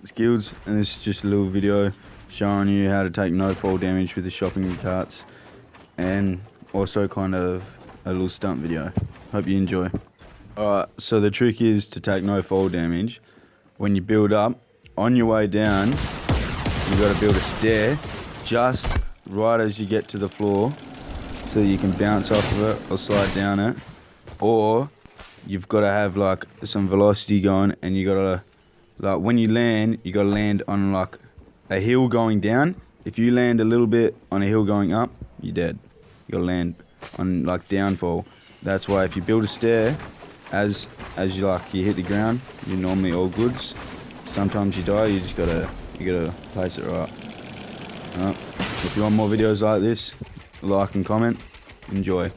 skills, and this is just a little video showing you how to take no fall damage with the shopping carts, and also kind of a little stunt video. Hope you enjoy. Alright, so the trick is to take no fall damage. When you build up, on your way down, you got to build a stair just right as you get to the floor, so you can bounce off of it or slide down it. Or you've got to have like some velocity going, and you got to, like, when you land, you got to land on like a hill going down. If you land a little bit on a hill going up, you're dead. You got to land on like downfall. That's why if you build a stair, as you hit the ground, you're normally all goods. Sometimes you die, you gotta place it right. If you want more videos like this, like and comment. Enjoy.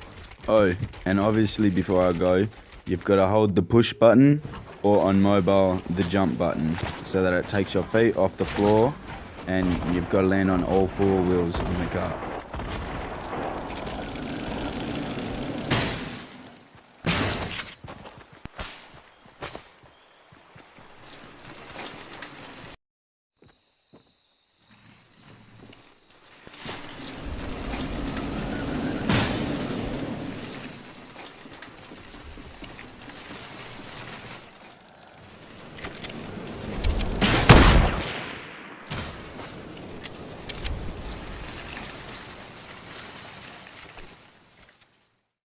Oh, and obviously before I go, you've got to hold the push button, or on mobile the jump button, so that it takes your feet off the floor, and you've got to land on all four wheels on the car.